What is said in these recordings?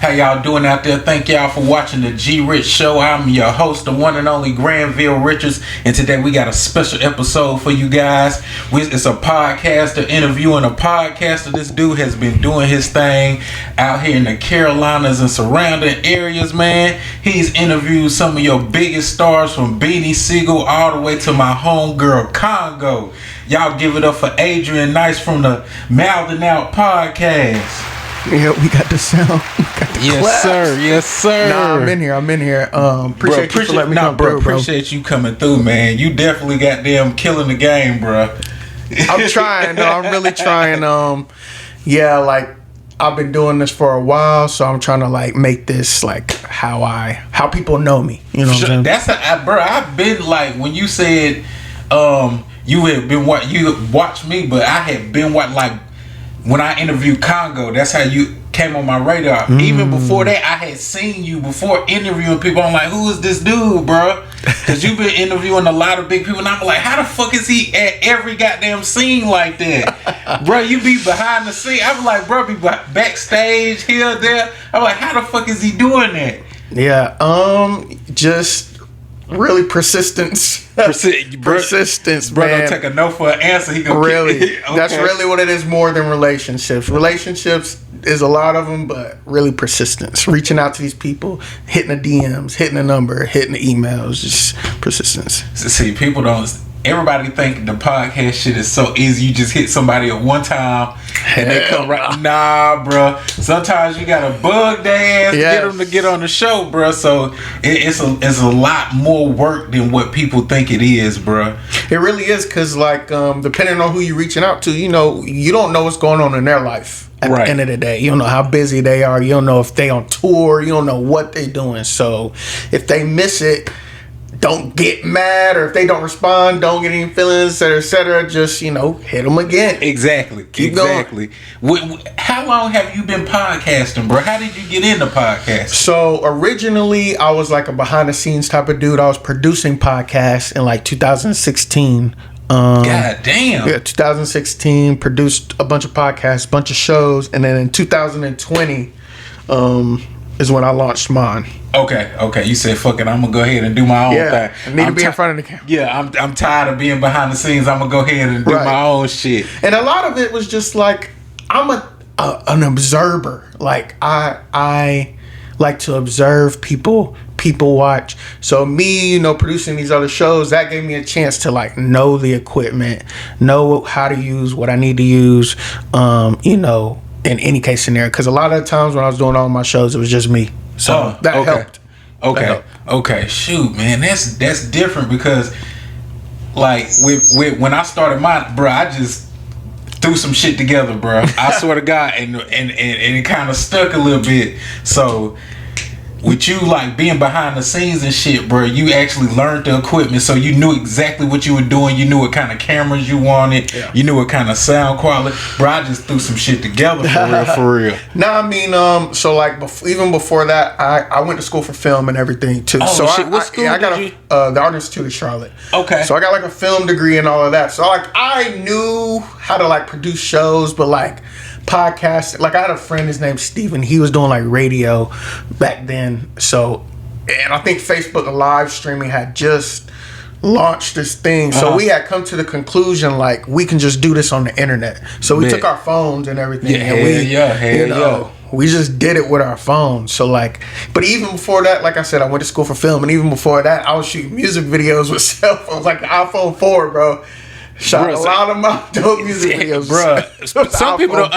How y'all doing out there? Thank y'all for watching the G Rich Show. I'm your host, the one and only Granville Richards, and today we got a special episode for you guys. It's a podcaster interviewing a podcaster. This dude has been doing his thing out here in the Carolinas and surrounding areas, man. He's interviewed some of your biggest stars, from Beanie Siegel all the way to my homegirl Congo. Y'all give it up for Adrian Nyce from the Mouthinout podcast. Yeah, we got the sound. Yes, claps. sir. Yes, sir. Nah, I'm in here. Appreciate you for letting me come through, bro. Appreciate you coming through, man. You definitely got them killing the game, bro. I'm trying, though. I'm really trying. Yeah, like I've been doing this for a while, so I'm trying to like make this like how people know me. You know what I'm saying? Bro. I've been like, when you said you had been you watched me, but I had been like. When I interviewed Congo, that's how you came on my radar. Even before that, I had seen you before interviewing people. I'm like, who is this dude, bro? Because you've been interviewing a lot of big people. And I'm like, how the fuck is he at every goddamn scene like that? Bro, you be behind the scene. I'm like, bro, be backstage, here, there. I'm like, how the fuck is he doing that? Yeah, just really persistence. Persistence, bro, man. Don't take a no for an answer. He gonna really. Okay. That's really what it is, more than relationships. Relationships is a lot of them, but really persistence. Reaching out to these people, hitting the DMs, hitting the number, hitting the emails, just persistence. See, people don't. Everybody think the podcast shit is so easy. You just hit somebody at one time and they come right. Nah, bro. Sometimes you gotta bug their ass to get them to get on the show, bro. So it's a lot more work than what people think it is, bro. It really is, because like depending on who you're reaching out to, you know, you don't know what's going on in their life at the end of the day. You don't know how busy they are. You don't know if they on tour. You don't know what they doing. So if they miss it, don't get mad, or if they don't respond, don't get any feelings, etc. Just, you know, hit them again. Exactly. Keep going. How long have you been podcasting, bro? How did you get into podcasting? So originally, I was like a behind the scenes type of dude. I was producing podcasts in like 2016. God damn. Yeah, 2016, produced a bunch of podcasts, a bunch of shows, and then in 2020 is when I launched mine. Okay. You said, fuck it, I'm gonna go ahead and do my own thing. I need to be in front of the camera. Yeah, I'm tired of being behind the scenes. I'm gonna go ahead and do my own shit. And a lot of it was just like, I'm an observer. Like I like to observe people watch. So me, you know, producing these other shows, that gave me a chance to like know the equipment, know how to use what I need to use, you know, in any case scenario. Because a lot of the times when I was doing all my shows, it was just me. So that helped. Okay. Shoot, man, that's different, because like with when I started mine, bro, I just threw some shit together, bro. I swear to God, and it kind of stuck a little bit. So with you like being behind the scenes and shit, bro, you actually learned the equipment, so you knew exactly what you were doing. You knew what kind of cameras you wanted. Yeah. You knew what kind of sound quality. Bro, I just threw some shit together for real. No, I mean, so like even before that, I went to school for film and everything too. Oh, so shit. What school I got did you? The Art Institute of Charlotte. Okay. So I got like a film degree and all of that. So like I knew how to like produce shows, but like podcast, like I had a friend, his name's Steven. He was doing like radio back then. So, and I think Facebook live streaming had just launched this thing. So we had come to the conclusion like we can just do this on the internet. So we took our phones and everything, and we just did it with our phones. So like, but even before that, like I said, I went to school for film, and even before that, I was shooting music videos with cell phones, like the iPhone 4, bro. Shot a lot of my dope music videos, bro. Some people don't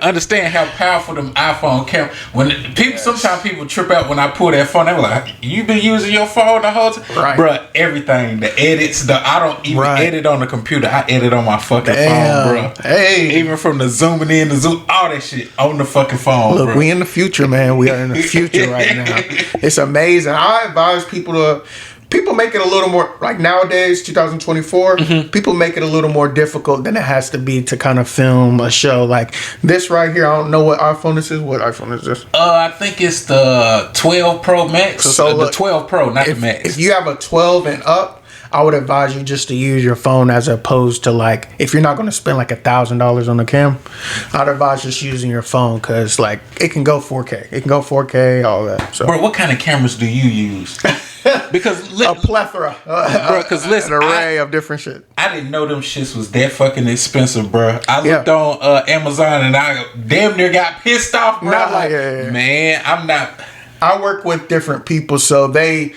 understand how powerful them iPhone cameras. Sometimes people trip out when I pull that phone. They were like, "You been using your phone the whole time, right?" Bro, everything, the edits, I don't even edit on the computer. I edit on my fucking phone, bro. Hey, even from the zooming in, all that shit on the fucking phone. Look, bro. We in the future, man. We are in the future right now. It's amazing. I advise people to. People make it a little more, like nowadays, 2024, people make it a little more difficult than it has to be to kind of film a show. Like this right here, I don't know what iPhone this is. What iPhone is this? I think it's the 12 Pro Max. So the 12 Pro, not the Max. If you have a 12 and up, I would advise you just to use your phone as opposed to like, if you're not going to spend like $1,000 on the cam, I'd advise just using your phone because like it can go 4K. It can go 4K, all that. So, bro, what kind of cameras do you use? Because a plethora, bro. Because listen, an array of different shit. I didn't know them shits was that fucking expensive, bro. I looked on Amazon and I damn near got pissed off, bro. Man, I'm not. I work with different people, so they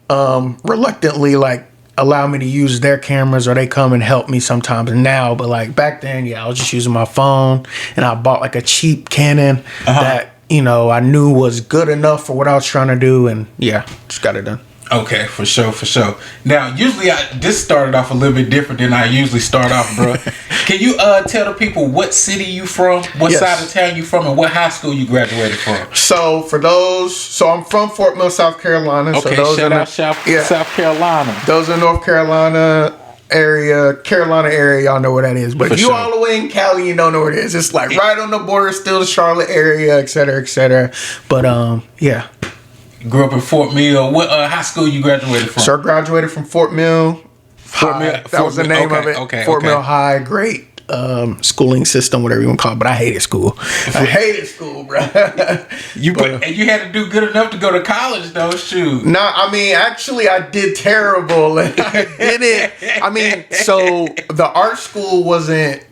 reluctantly like allow me to use their cameras, or they come and help me sometimes now. But like back then, I was just using my phone, and I bought like a cheap Canon that I knew was good enough for what I was trying to do, and just got it done. Okay, for sure. Now, usually this started off a little bit different than I usually start off, bro. Can you tell the people what city you from, what side of town you from, and what high school you graduated from? So I'm from Fort Mill, South Carolina. Okay, so shout out South Carolina. Those in North Carolina area, y'all know where that is. But if you all the way in Cali, you don't know where it is. It's like right on the border, still the Charlotte area, et cetera, et cetera. But Grew up in Fort Mill. What high school you graduated from? So I graduated from Fort Mill High. That was the name of it. Fort Mill High. Great schooling system, whatever you want to call it. But I hated school. I hated school, bro. And you had to do good enough to go to college, though. Shoot. Nah, I mean, actually, I did terrible. I didn't. I mean, so the art school wasn't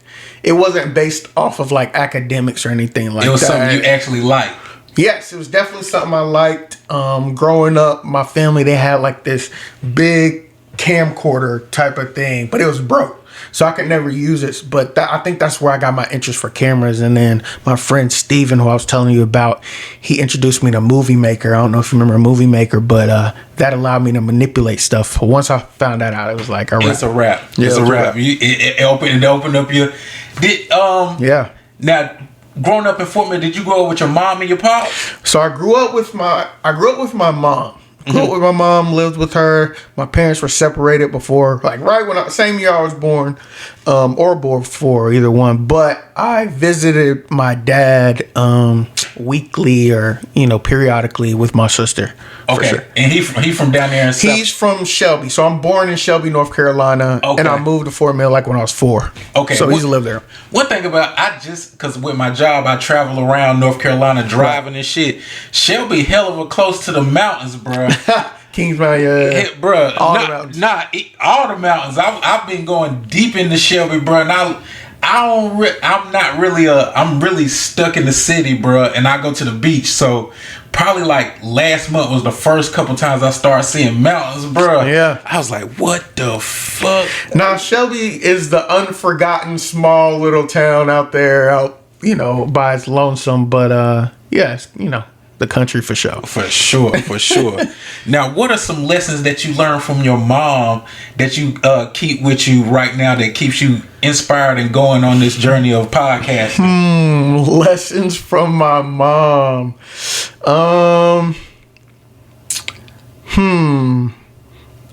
based off of like academics or anything like that. It was something you actually liked. Yes, it was definitely something I liked. Growing up, my family, they had like this big camcorder type of thing, but it was broke, so I could never use it. But I think that's where I got my interest for cameras. And then my friend Steven, who I was telling you about, he introduced me to Movie Maker. I don't know if you remember Movie Maker, but that allowed me to manipulate stuff. Once I found that out, it was like, all right. It's a wrap. It's a wrap. It opened up your... Now, growing up in Fort Mill, did you grow up with your mom and your pop? So I grew up with my mom. Grew up with my mom, lived with her. My parents were separated before, like same year I was born, or born before, either one. But I visited my dad weekly or periodically with my sister. Okay, sure. And he from down there in South? He's from Shelby, so I'm born in Shelby, North Carolina, and I moved to Fort Mill like when I was 4. Okay, so he's lived there. One thing about because with my job I travel around North Carolina driving and shit. Shelby hell of a close to the mountains, bro. Kingsmount, bro. All the mountains. All the mountains. I've been going deep into Shelby, bro, and I'm really stuck in the city, bro, and I go to the beach. So probably like last month was the first couple times I started seeing mountains, bro. Yeah. I was like, what the fuck? Now, Shelby is the unforgotten small little town out there, by its lonesome, but yes, the country for sure. For sure. Now, what are some lessons that you learned from your mom that you keep with you right now that keeps you inspired and going on this journey of podcasting? Lessons from my mom.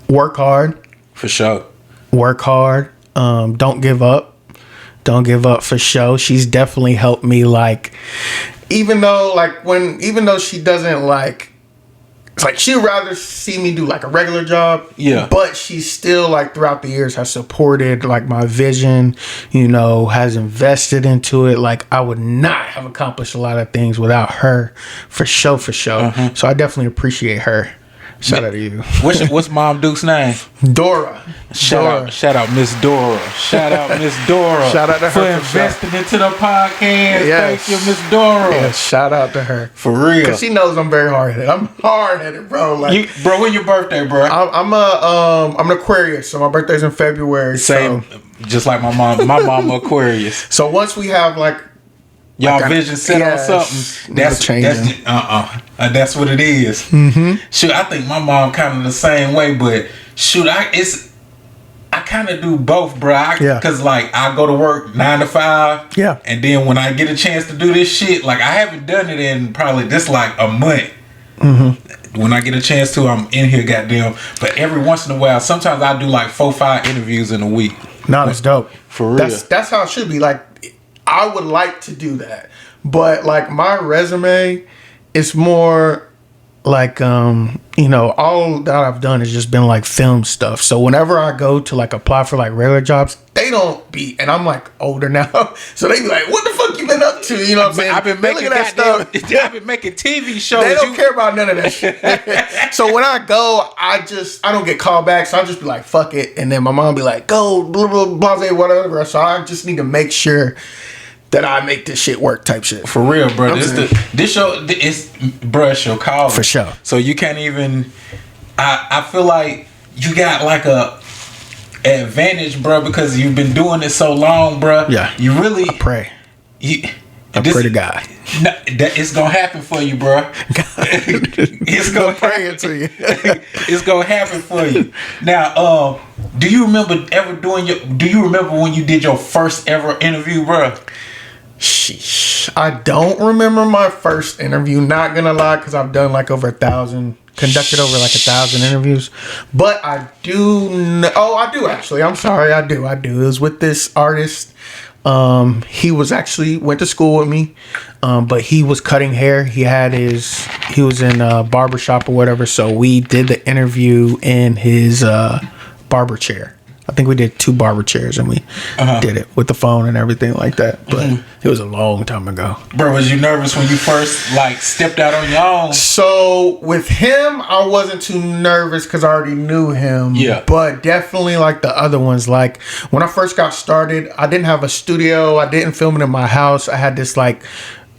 Work hard. For sure. Work hard. Don't give up. Don't give up, for sure. She's definitely helped me, like, even though she doesn't like, it's like she'd rather see me do like a regular job. Yeah. But she still, like, throughout the years has supported like my vision, has invested into it. Like, I would not have accomplished a lot of things without her, for sure. So I definitely appreciate her. Shout out to you. What's Mom Duke's name? Dora. Shout out Miss Dora. Shout out Miss Dora. Shout out to her for investing into the podcast. Yes. Thank you, Miss Dora. Yeah, shout out to her. For real. Because she knows I'm very hard-headed. I'm hard-headed, bro. Like, bro, when your birthday, bro? I'm an Aquarius, so my birthday's in February. Same, just like my mom. My mom Aquarius. So once we have like y'all vision set on something, that's what it is. Shoot, I think my mom kind of the same way, but shoot, I kind of do both, bro. Cause like I go to work 9 to 5, and then when I get a chance to do this shit, like I haven't done it in probably this like a month. When I get a chance to, I'm in here, goddamn. But every once in a while, sometimes I do like 4-5 interviews in a week. No, that's dope. For real. That's how it should be. Like, I would like to do that, but like my resume is more like all that I've done has just been like film stuff. So whenever I go to like apply for like regular jobs, they don't be, and I'm like older now, so they be like, "What the fuck you been up to?" You know what I'm saying? I've been making that stuff. I've been making TV shows. They don't care about none of that shit. So when I go, I don't get called back. So I'll just be like, "Fuck it," and then my mom be like, "Go, blah blah blah, whatever." So I just need to make sure that I make this shit work, type shit. For real, bro. This show, it's your calling. For sure. So you can't even. I feel like you got like a advantage, bro, because you've been doing it so long, bro. Yeah. You really I pray. I pray to God. No, it's gonna happen for you, bro. It's gonna pray it to you. It's gonna happen for you. Now, do you remember when you did your first ever interview, bro? Sheesh. I don't remember my first interview. Not gonna lie, because I've done like over 1,000. Conducted over like 1,000 interviews, but I do know, I do actually. I'm sorry, I do. It was with this artist. He was actually went to school with me, but he was cutting hair. He was in a barbershop or whatever. So we did the interview in his barber chair. I think we did 2 barber chairs, and we did it with the phone and everything like that. But it was a long time ago. Bro, was you nervous when you first like stepped out on your own? So with him, I wasn't too nervous because I already knew him. Yeah. But definitely like the other ones. Like when I first got started, I didn't have a studio. I didn't film it in my house. I had this like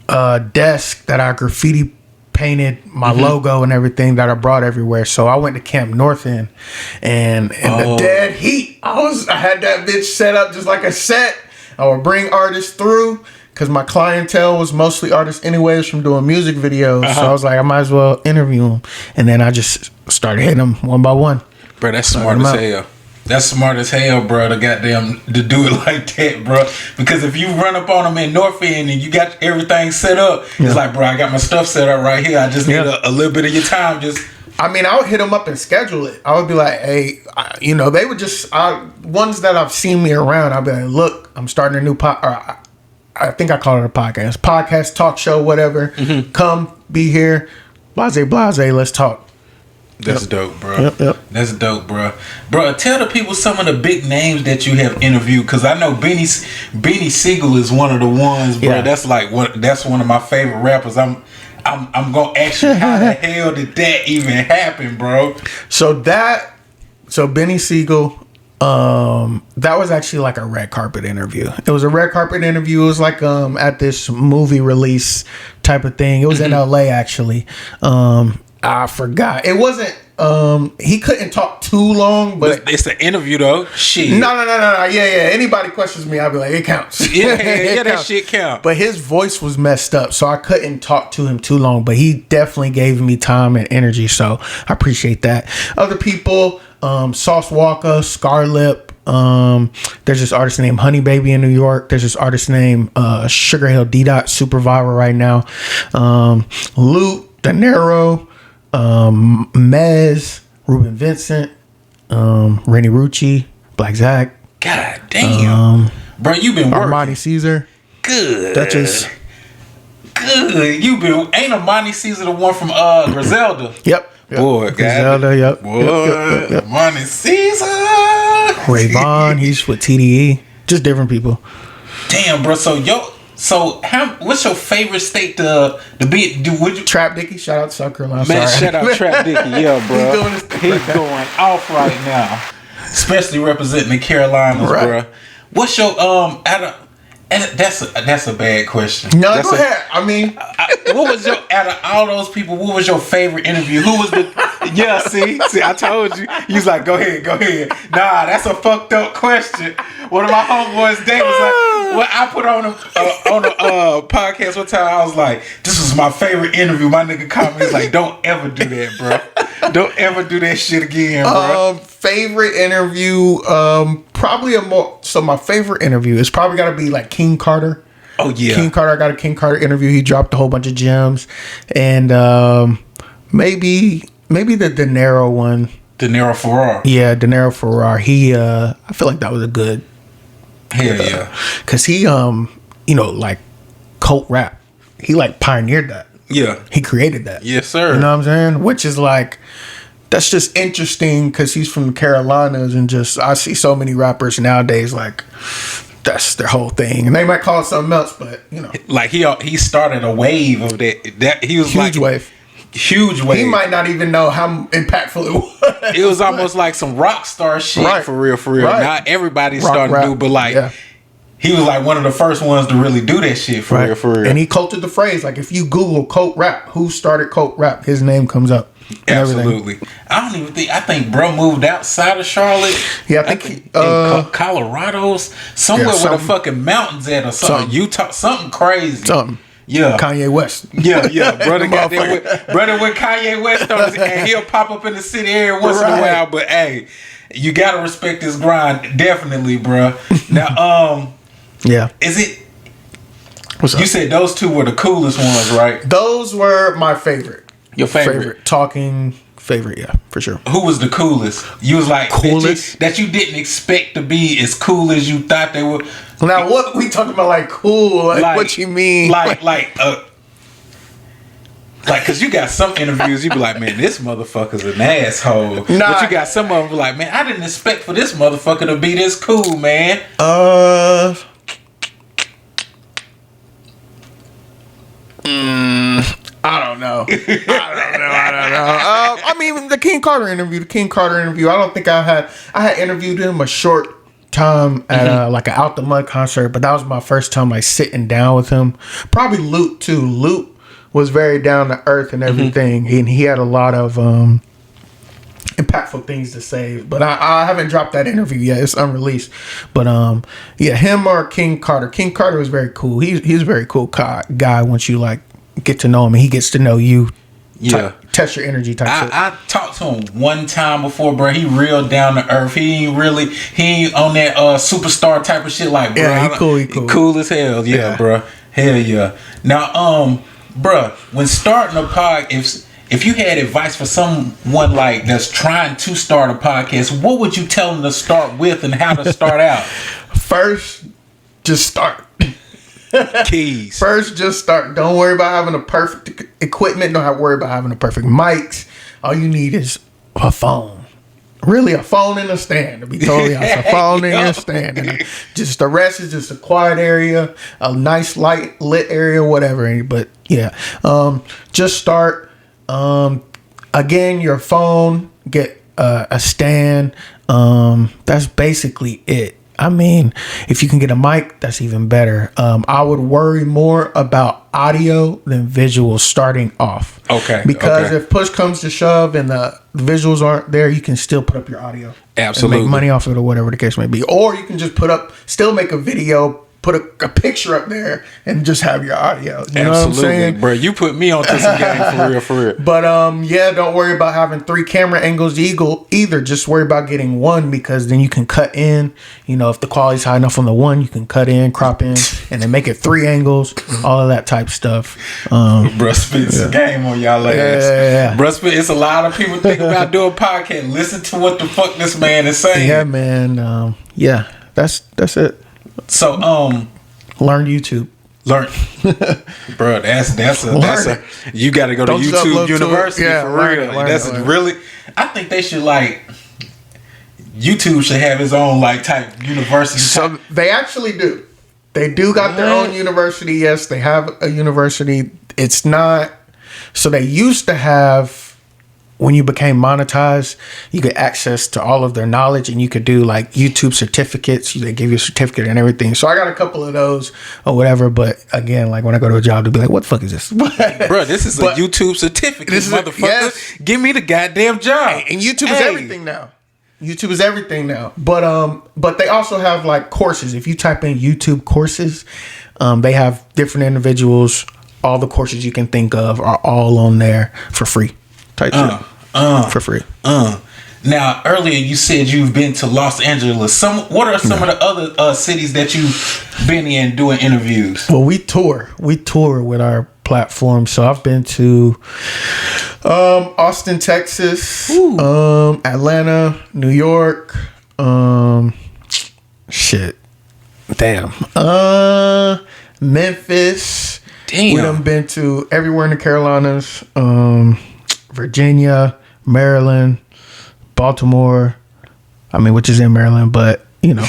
desk that I graffiti painted my logo and everything that I brought everywhere. So I went to Camp North End, and the dead heat, I had that bitch set up just like a set. I would bring artists through because my clientele was mostly artists anyways from doing music videos. So I was like, I might as well interview them, and then I just started hitting them one by one. Bro, that's smart as hell. That's smart as hell, bro, to do it like that, bro. Because if you run up on them in North End and you got everything set up, it's like, bro, I got my stuff set up right here. I just need a little bit of your time. I would hit them up and schedule it. I would be like, hey, they would just, ones that I've seen me around, I'd be like, look, I'm starting a new I think I call it a podcast, talk show, whatever. Come, be here, blase, let's talk. That's dope, bro. Yep. That's dope, bro. Bro, tell the people some of the big names that you have interviewed, because I know Beanie Siegel is one of the ones, bro. Yeah. That's one of my favorite rappers. I'm gonna ask you, how the hell did that even happen, bro? So Beanie Siegel, that was actually like a red carpet interview. It was a red carpet interview. It was like at this movie release type of thing. It was in LA actually. I forgot. It wasn't. He couldn't talk too long, but it's an interview though. Shit. No. Yeah. Anybody questions me, I'll be like, it counts. Yeah, that shit count. But his voice was messed up, so I couldn't talk to him too long. But he definitely gave me time and energy, so I appreciate that. Other people, Sauce Walker, Scarlip. There's this artist named Honey Baby in New York. There's this artist named Sugar Hill D-Dot, super viral right now. Luke, De Niro. Mez, Ruben Vincent, Rennie Rucci, Black Zach. God damn, bro, you been working. Armani Caesar, good. Duchess, good. You been ain't Armani Caesar the one from Griselda? Yep. Boy, Griselda. Yep. Boy, yep. Armani Caesar. Ray Vaughn, he's with TDE. Just different people. Damn, bro. What's your favorite state to be? Would you Trap Dickie? Shout out to South Carolina. Man, shout out Trap Dickie, yeah, bro. He's going off right now, especially representing the Carolinas, bro. What's your That's a bad question. No, go ahead. I mean, what was out of all those people? What was your favorite interview? Who was the? Yeah, see, I told you. You was like, go ahead. Nah, that's a fucked up question. One of my homeboys, Dave, was like, well, I put on a podcast one time. I was like, this was my favorite interview. My nigga called me. He's like, don't ever do that, bro. Don't ever do that shit again, bro. Favorite interview, probably my favorite interview is probably got to be like King Carter. Oh yeah, King Carter. I got a King Carter interview. He dropped a whole bunch of gems, and maybe the De Niro one. De Niro Ferrar. Yeah, De Niro Ferrar. He, I feel like that was a good. Hell yeah, because he, like cult rap. He like pioneered that. Yeah. He created that. Yes, sir. You know what I'm saying? Which is like, that's just interesting because he's from the Carolinas, and just I see so many rappers nowadays like that's their whole thing, and they might call it something else, but you know, like he started a wave of that he was huge wave. Huge wave. He might not even know how impactful it was. It was almost like some rock star shit, right. for real. Right. Not everybody's rock starting rap. to do, but like he was like one of the first ones to really do that shit for real. And he cultured the phrase. Like if you Google "Coke rap," who started Coke rap, his name comes up. Absolutely. I think bro moved outside of Charlotte. Yeah, I think in Colorado's somewhere where the fucking mountains at or something. Utah, something crazy. Something. Yeah. Kanye West. Yeah. Brother got there with Kanye West on his, and he'll pop up in the city every once in a while. But hey, you gotta respect his grind, definitely, bro. Now, yeah. Is it? You said those two were the coolest ones, right? Those were my favorite. Your favorite? Talking favorite, yeah, for sure. Who was the coolest? You was like coolest that you didn't expect to be as cool as you thought they were. Now what we talking about? Like cool? Like what you mean? Like cause you got some interviews you be like, man, this motherfucker's an asshole. But you got some of them like, man, I didn't expect for this motherfucker to be this cool, man. I don't know. I mean, the King Carter interview. I don't think I had interviewed him a short time at like an Out the Mud concert, but that was my first time like sitting down with him. Probably Luke too. Luke was very down to earth and everything, and he had a lot of impactful things to say. But I haven't dropped that interview yet. It's unreleased. But yeah, him or King Carter. King Carter was very cool. He's a very cool guy once you like get to know him and he gets to know you. Yeah. Test your energy type shit. I talked to him one time before, bro. He real down to earth. He ain't on that superstar type of shit like, bro. Yeah, he cool. Cool as hell. Yeah, bro. Hell yeah. Now, bro, when starting a podcast, if you had advice for someone like that's trying to start a podcast, what would you tell them to start with and how to start out? First, just start. Keys. First, just start. Don't worry about having a perfect equipment. Don't have to worry about having a perfect mics. All you need is a phone. Really, a phone and a stand. To be totally honest, a phone and a stand. And just the rest is just a quiet area, a nice light lit area, whatever. But yeah, just start. Again, your phone. Get a stand. That's basically it. I mean, if you can get a mic, that's even better. I would worry more about audio than visuals starting off. Okay. Because if push comes to shove and the visuals aren't there, you can still put up your audio. Absolutely. And make money off of it or whatever the case may be. Or you can just still make a video, put a picture up there and just have your audio. You know what I'm saying? Bro, you put me onto some game for real. But yeah, don't worry about having 3 camera angles either. Just worry about getting one, because then you can cut in. You know, if the quality's high enough on the one, you can cut in, crop in, and then make it 3 angles, all of that type stuff. Bro, spits a game on y'all ass. Yeah. Bro, it's a lot of people think about doing podcast. Listen to what the fuck this man is saying. Yeah, man. Yeah, that's it. So, learn YouTube. Bro, that's a you got to go to YouTube University for real. That's really. I think they should YouTube should have its own type university. So they actually do. They do got their own university. Yes, they have a university. It's not. So they used to have. When you became monetized, you get access to all of their knowledge, and you could do YouTube certificates. They give you a certificate and everything. So I got a couple of those or whatever. But again, when I go to a job, they'll be like, "What the fuck is this?" Bro, this is a YouTube certificate, motherfucker. Yes. Give me the goddamn job. And YouTube is everything now. YouTube is everything now. But they also have courses. If you type in YouTube courses, they have different individuals. All the courses you can think of are all on there for free. For free. Now, earlier you said you've been to Los Angeles. What are some of the other cities that you've been in doing interviews? Well, we tour with our platform. So I've been to Austin, Texas, Atlanta, New York, Memphis, Damn. We done been to everywhere in the Carolinas, Virginia, Maryland, Baltimore. I mean, which is in Maryland, but you know,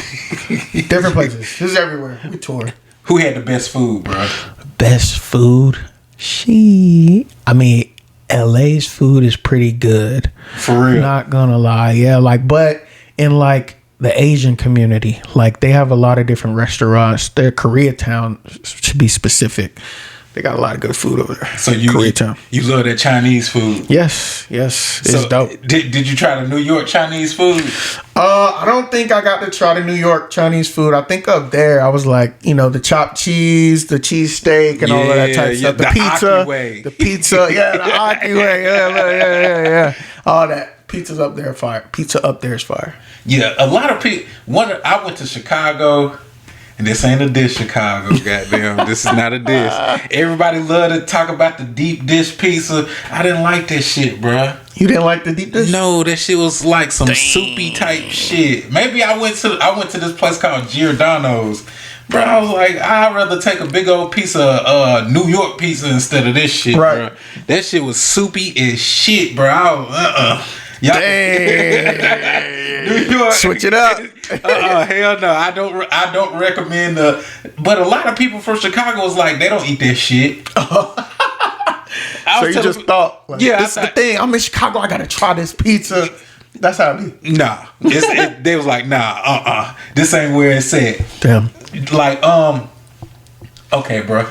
different places. This is everywhere. We tour. Who had the best food, bro? Best food? I mean, LA's food is pretty good. For real. Not gonna lie. Yeah, like, but in like the Asian community, like they have a lot of different restaurants. Their Koreatown, to be specific, they got a lot of good food over there. So you love that Chinese food? Yes, it's dope. Did you try the New York Chinese food? I don't think I got to try the New York Chinese food. I think up there I was like, you know, the chopped cheese, the cheesesteak, and all of that type of stuff. The pizza, yeah, the Aki way, yeah. All that. Pizza up there is fire. Yeah, a lot of people. I went to Chicago. And this ain't a dish, Chicago, goddamn. This is not a dish. Everybody love to talk about the deep dish pizza. I didn't like that shit, bruh. You didn't like the deep dish? No, that shit was like some soupy type shit. Maybe I went to this place called Giordano's. Bro, I was like, I'd rather take a big old piece of New York pizza instead of this shit, right. Bro. That shit was soupy as shit, bro. Damn. New York. Switch it up. Hell no. I don't recommend but a lot of people from Chicago is like, they don't eat that shit. So you just thought, like, yeah, this is the thing. I'm in Chicago. I gotta try this pizza. That's how it be. Nah. They was like, nah, this ain't where it's at. Damn. Like, okay, bro.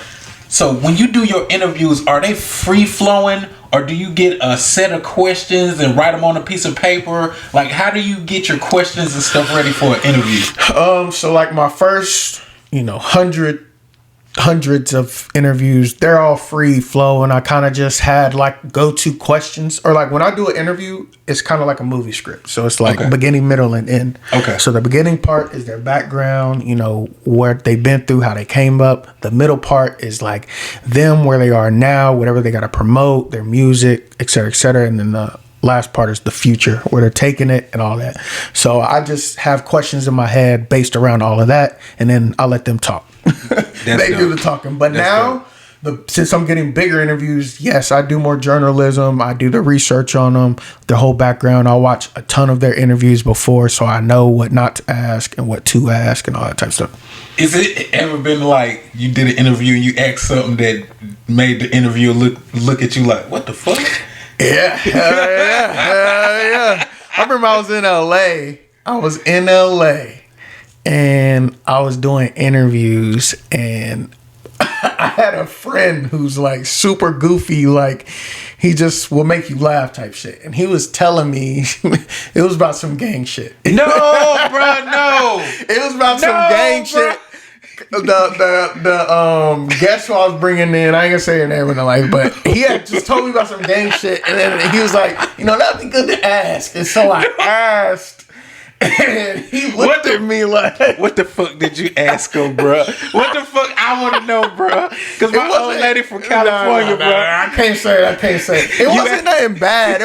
So when you do your interviews, are they free flowing, or do you get a set of questions and write them on a piece of paper? Like, how do you get your questions and stuff ready for an interview? So like my first, hundreds of interviews, they're all free flow, and I kind of just had like go-to questions, or like when I do an interview, it's kind of like a movie script. So it's like beginning, middle, and end. Okay. So the beginning part is their background, what they've been through, how they came up. The middle part is like them, where they are now, whatever they got to promote, their music, et cetera, et cetera. And then the last part is the future, where they're taking it and all that. So I just have questions in my head based around all of that, and then I let them talk. They do the talking. But now, since I'm getting bigger interviews, yes, I do more journalism. I do the research on them, the whole background. I watch a ton of their interviews before, so I know what not to ask and what to ask and all that type of stuff. Is it ever been like you did an interview and you asked something that made the interviewer look at you like, what the fuck? Yeah. I remember I was in LA. And I was doing interviews, and I had a friend who's like super goofy, like he just will make you laugh type shit. And he was telling me it was about some gang shit. No, bro, no. It was about some gang shit. The guest who I was bringing in, I ain't gonna say her name in the life, but he had just told me about some gang shit, and then he was like, that'd be good to ask. And so I asked. And he looked at me like, what the fuck did you ask him, bro? What the fuck? I want to know, bro. Because my old lady from California, bro. I can't say it. It wasn't nothing bad.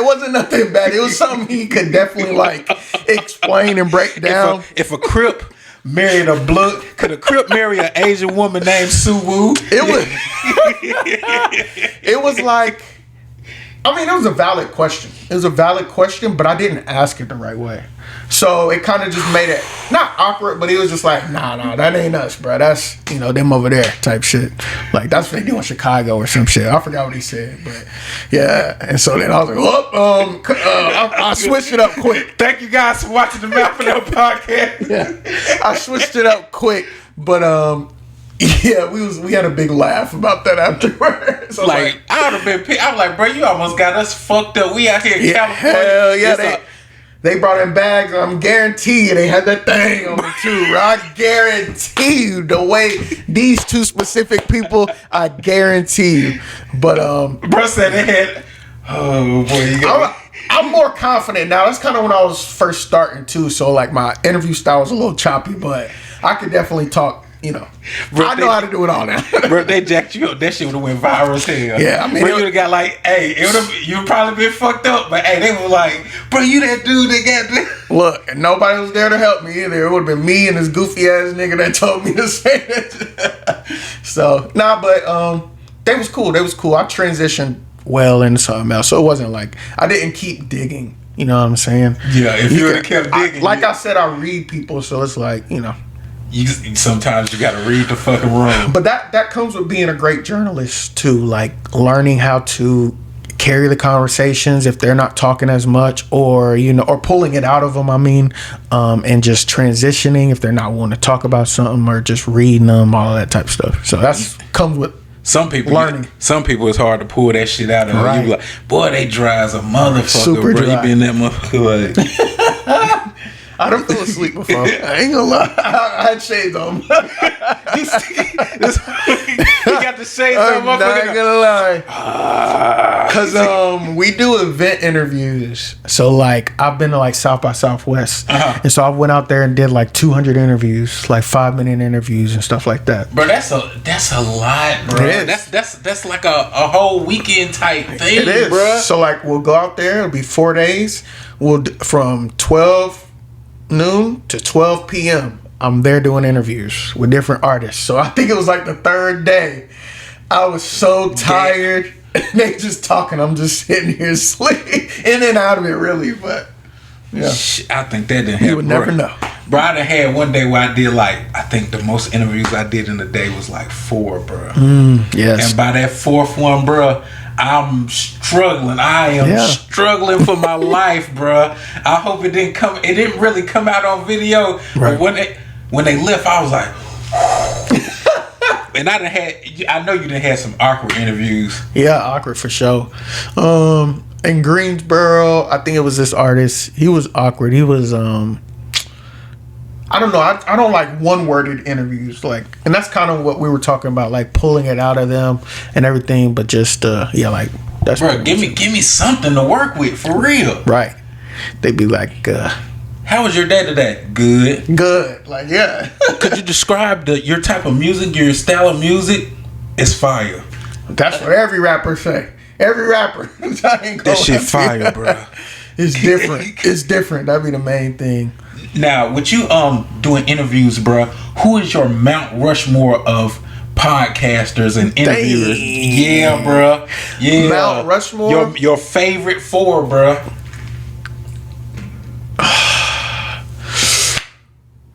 It was something he could definitely like explain and break down. If a Crip married a blood, could a Crip marry an Asian woman named Sue Woo? It was like, it was a valid question. But I didn't ask it the right way. So it kind of just made it not awkward, but he was just like, nah, that ain't us, bro. That's, them over there type shit. Like, that's what they do in Chicago or some shit. I forgot what he said, but yeah. And so then I was like, I switched it up quick. Thank you guys for watching the Mouthinout podcast. Yeah, I switched it up quick, but yeah, we had a big laugh about that afterwards. So like, I would have been pissed. I was like, bro, you almost got us fucked up. We out here in California. Hell yeah, they brought in bags. I'm guarantee you they had that thing on me too, bro. I guarantee you the way these two specific people, I guarantee you. But bro said they had. Oh boy, I'm more confident now. That's kind of when I was first starting too. So like my interview style was a little choppy, but I could definitely talk. Bro, I know how to do it all now. Bro, they jacked you up. That shit would have went viral as hell. Yeah, bro, you would have got like, hey, you would probably been fucked up, but hey, they were like, bro, you that dude that got this. Look, and nobody was there to help me either. It would have been me and this goofy ass nigga that told me to say that. So, but they was cool. They was cool. I transitioned well into something else, so it wasn't like I didn't keep digging. You know what I'm saying? Yeah, if you would have kept digging. I said, I read people, so it's like, you know. Sometimes you gotta read the fucking room. But that comes with being a great journalist too, like learning how to carry the conversations if they're not talking as much, or you know, or pulling it out of them. I mean, and just transitioning if they're not wanting to talk about something, or just reading them, all of that type of stuff. So that's comes with some people learning. Some people it's hard to pull that shit out of them. Right. You be like, boy, they dry as a motherfucker, Super bro. dry. You been that motherfucker like. I done fell asleep before. I ain't gonna lie. I had shades on. He got the shades on. I'm not gonna lie. Cause we do event interviews. So like I've been to like South by Southwest, and so I went out there and did like 200 interviews, like 5-minute interviews and stuff like that. Bro, that's a lot, bro. It is. That's like a whole weekend type thing, It is, bro. So like we'll go out there. It'll be 4 days. From 12 noon to 12 p.m. I'm there doing interviews with different artists. So I think it was like the third day. I was so tired. They just talking. I'm just sitting here sleeping in and out of it, really. But yeah, I think that didn't happen. you would never know. Bro, I done had one day where I did I think the most interviews I did in a day was like 4, bro. Yes. And by that 4th one, bro, I'm struggling. I am struggling for my life, bro. I hope it didn't really come out on video. Right. But when they left, I was like, and I know you done had some awkward interviews. Yeah, awkward for sure. In Greensboro, I think it was this artist. He was awkward. He was I don't know. I don't like one-worded interviews, and that's kind of what we were talking about, like pulling it out of them and everything. But just like that's. Bro, give me something to work with for real. Right. They'd be like, "How was your day today?" Good. Like, yeah. Could you describe your type of music, your style of music? It's fire. That's what every rapper say. Every rapper. That shit fire, bro. It's different. It's different. That'd be the main thing. Now, with you doing interviews, bro, who is your Mount Rushmore of podcasters and interviewers? Dang. Yeah, bro. Yeah. Mount Rushmore? Your favorite 4, bro.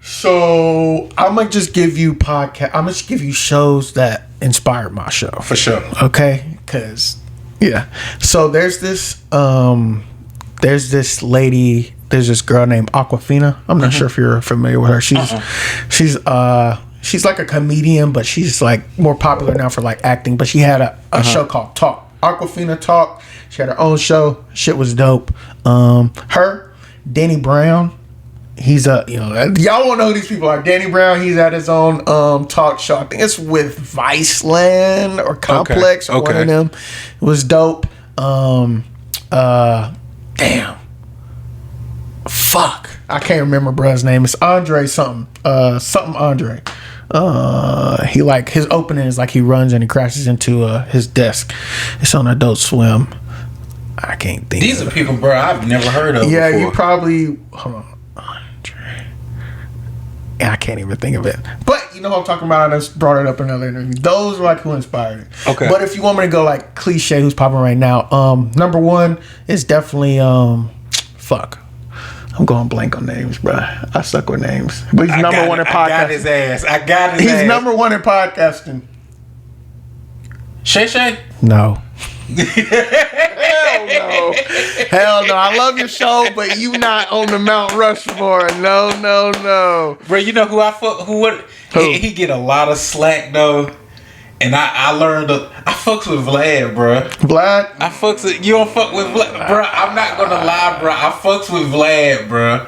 So I'm gonna just give you I'm gonna just give you shows that inspired my show. For sure. Okay? Cause so there's this lady, there's this girl named Aquafina. I'm not sure if you're familiar with her. She's like a comedian, but she's like more popular now for like acting. But she had a show called Talk. Aquafina Talk. She had her own show. Shit was dope. Her, Danny Brown. He's y'all won't know who these people are. Danny Brown, he's at his own talk show. I think it's with Viceland or Complex or one of them. It was dope. Damn. Fuck. I can't remember bruh's name. It's Andre something. Something Andre. He like his opening is like he runs and he crashes into his desk. It's on Adult Swim. I can't think. These are people, bro, I've never heard of. Yeah, before. you probably hold on. Andre. Yeah, I can't even think of it. But you know what I'm talking about. I just brought it up in another interview. Those are like who inspired it. Okay. But if you want me to go like cliche, who's popping right now? Number one is definitely fuck. I'm going blank on names, bro. I suck with names. But he's number one in podcasting. I got his ass. He's number one in podcasting. Shay Shay? No. Hell no. Hell no. I love your show, but you not on the Mount Rushmore. No. Bro, you know who I fuck? Who? He get a lot of slack though, and I learned. I fucks with Vlad, bro. Vlad? I fucks with you. Don't fuck with Vlad, bro. I'm not gonna lie, bro. I fucks with Vlad, bro.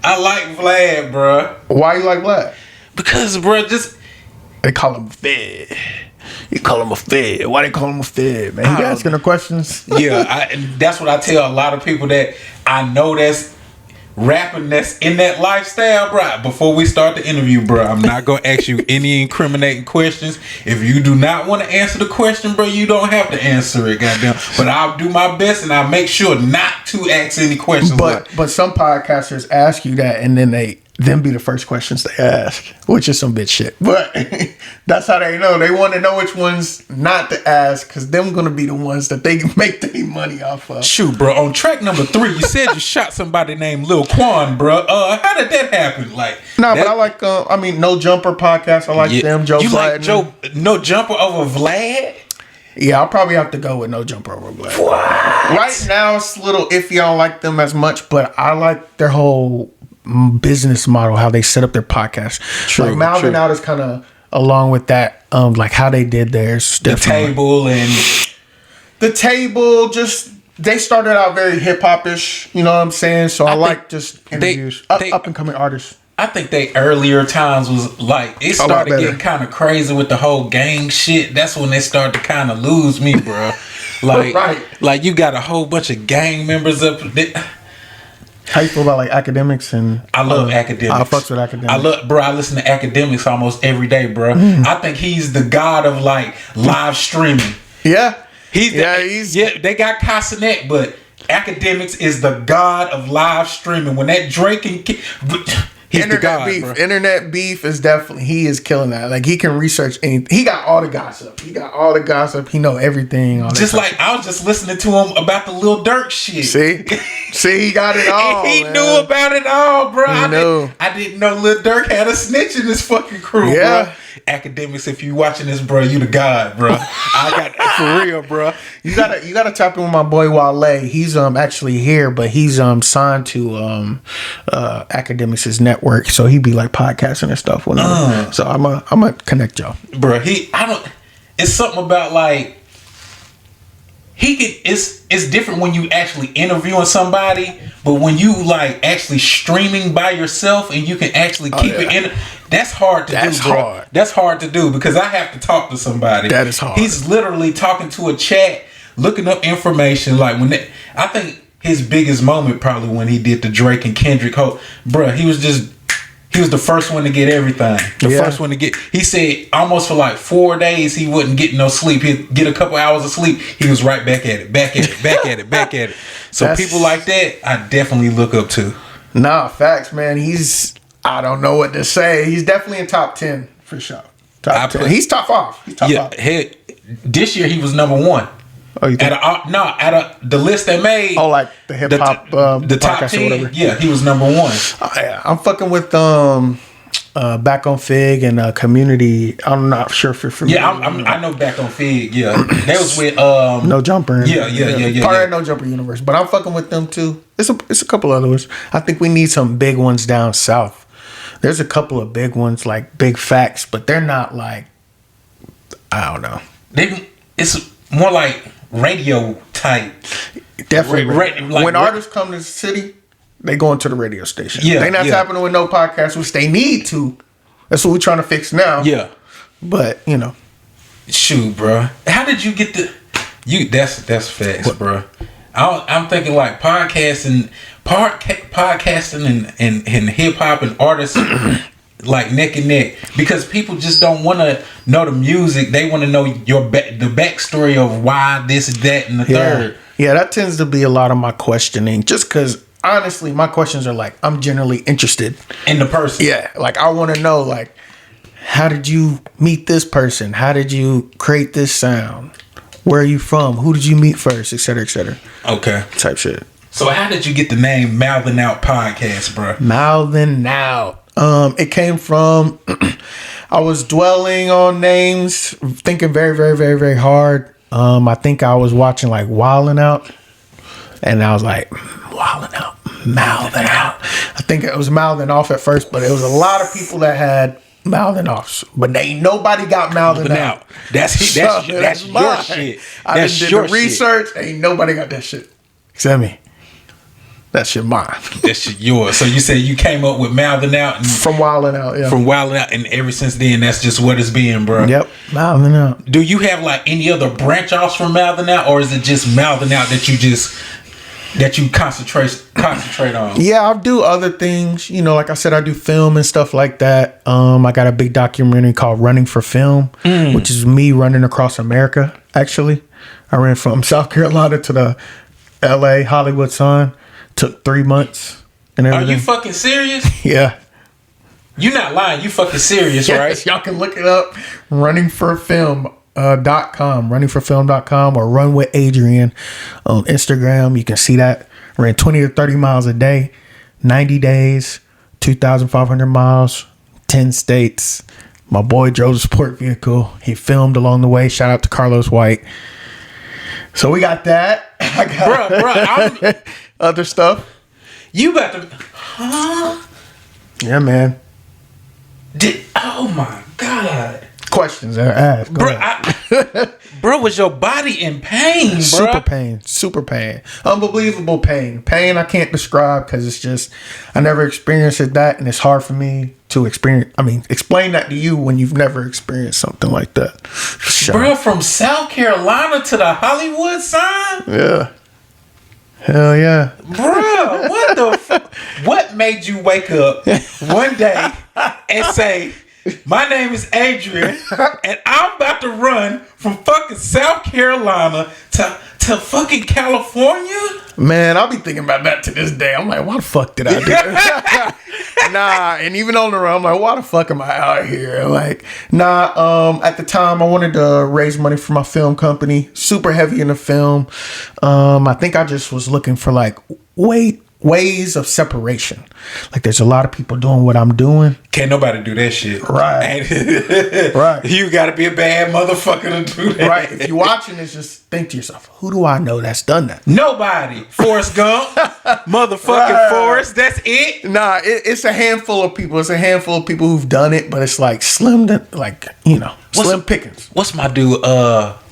I like Vlad, bro. Why you like Vlad? Because, bro, just they call him Fed. You call him a Fed. Why they call him a Fed, man? He asking the questions. Yeah, that's what I tell a lot of people that I know that's rapping that's in that lifestyle, bro. Before we start the interview, bro, I'm not gonna ask you any incriminating questions. If you do not want to answer the question, bro, you don't have to answer it, goddamn. But I'll do my best and I'll make sure not to ask any questions. But some podcasters ask you that and then they them be the first questions they ask, which is some bitch shit. But that's how they know. They want to know which ones not to ask, because them going to be the ones that they can make their money off of. Shoot, bro. On track number 3, you said you shot somebody named Lil Quan, bro. How did that happen? Like, no, but I like, No Jumper podcast. I like them. Joe you Vlad. like Joe No Jumper over Vlad? Yeah, I'll probably have to go with No Jumper over Vlad. What? Right now, it's a little iffy. I don't like them as much, but I like their whole business model, how they set up their podcast. True, like mouthinout is kind of along with that, like how they did theirs. The table and the table, just they started out very hip hop-ish. You know what I'm saying? So I like just interviews, up and coming artists. I think they earlier times was like it started getting kind of crazy with the whole gang shit. That's when they started to kind of lose me, bro. Like, like you got a whole bunch of gang members up there. How you feel about like academics and? I love academics. I fucks with academics. I listen to academics almost every day, bro. I think he's the god of like live streaming. Yeah, they got Casanet, but academics is the god of live streaming. When that Drake and he's Internet the god, beef. bro. Internet beef is definitely, he is killing that. Like, he can research anything. He got all the gossip. He know everything. Just like I was just listening to him about the Lil Durk shit. See, he got it all. He knew about it all, bro. I didn't know Lil Durk had a snitch in his fucking crew, bro. Academics, if you watching this, bro, you the god, bro. I got for real, bro. You gotta tap in with my boy Wale. He's actually here, but he's signed to Academics' network, so he be like podcasting and stuff with him. So I'm gonna connect y'all, bro. It's something about like it's different when you actually interviewing somebody, but when you like actually streaming by yourself and you can actually keep it in. That's hard to do, bro. That's hard to do because I have to talk to somebody. That is hard. He's literally talking to a chat, looking up information. Like I think his biggest moment probably when he did the Drake and Kendrick. Bro, he was the first one to get everything. First one to get. He said almost for like 4 days he wasn't getting no sleep. He'd get a couple hours of sleep. He was right back at it. So people like that, I definitely look up to. Nah, facts, man. I don't know what to say. He's definitely in top 10 for sure. Top 10. He's top 5. This year he was number 1. Oh, you think? The list they made. Oh, like the hip hop, the top 10. Or whatever. Yeah, he was number 1. Oh, yeah. I'm fucking with Back on Fig and Community. I'm not sure if you're familiar. Yeah, I know Back on Fig. Yeah, they was with No Jumper. Yeah. Part of No Jumper universe, but I'm fucking with them too. It's a couple other ones. I think we need some big ones down south. There's a couple of big ones like Big Facts, but they're not like, I don't know. It's more like radio type. Definitely. Like when artists come to the city, they go into the radio station. Yeah, they not tapping with no podcast, which they need to. That's what we're trying to fix now. Yeah. But, Shoot, bro. How did you get that's facts, bro. I'm thinking like podcasting and hip hop and artists like neck and neck, because people just don't want to know the music. They want to know the backstory of why this, that, and the third. Yeah, that tends to be a lot of my questioning. Just because, honestly, my questions are like, I'm generally interested in the person. Yeah, like I want to know, like, how did you meet this person? How did you create this sound? Where are you from? Who did you meet first? Et cetera, et cetera. Okay. Type shit. So how did you get the name Mouthinout Podcast, bro? Mouthinout. It came from, I was dwelling on names, thinking very, very, very, very hard. I think I was watching like Wildin' Out, and I was like, Wildin' Out, Mouthing Out. I think it was Mouthing Off at first, but it was a lot of people that had Mouthing Offs, but ain't nobody got Mouthing Out. That's your shit. I did the research. Ain't nobody got that shit except me. That shit mine. That shit yours. So you say you came up with Mouthing Out from Wildin' Out, yeah. From Wildin' Out, and ever since then, that's just what it's been, bro. Yep, Mouthing Out. Do you have like any other branch offs from Mouthing Out, or is it just Mouthing Out that you concentrate on? Yeah, I'll do other things. Like I said, I do film and stuff like that. I got a big documentary called Running for Film, which is me running across America. Actually, I ran from South Carolina to the LA Hollywood sign. Took 3 months and everything. Are you fucking serious? Yeah. You not lying. You fucking serious, Yes, right? y'all can look it up. runningforfilm.com, runningforfilm.com, or Run with Adrian on Instagram. You can see that. Ran 20 to 30 miles a day, 90 days, 2,500 miles, 10 states. My boy drove the sport vehicle. He filmed along the way. Shout out to Carlos White. So we got that. I got other stuff. You about to, huh? Yeah, man. Oh my God. Questions are asked. Bro, was your body in pain, bro? Super pain. Unbelievable pain. Pain I can't describe because it's just, I never experienced that, and it's hard for me to explain that to you when you've never experienced something like that. Sure. Bro, from South Carolina to the Hollywood sign? Yeah. Hell yeah. Bro, what made you wake up one day and say, my name is Adrian, and I'm about to run from fucking South Carolina to fucking California? Man, I'll be thinking about that to this day. I'm like, why the fuck did I do that? Nah, and even on the run, I'm like, why the fuck am I out here? Like, at the time, I wanted to raise money for my film company. Super heavy in the film. I think I just was looking for like ways of separation. Like, there's a lot of people doing what I'm doing. Can't nobody do that shit. Right. Right. You gotta be a bad motherfucker to do that. Right. If you're watching this, just think to yourself, who do I know that's done that? Nobody. Forrest Gump. Motherfucking Forrest. That's it. Nah, it's a handful of people. It's a handful of people who've done it, but it's like slim pickings. What's my dude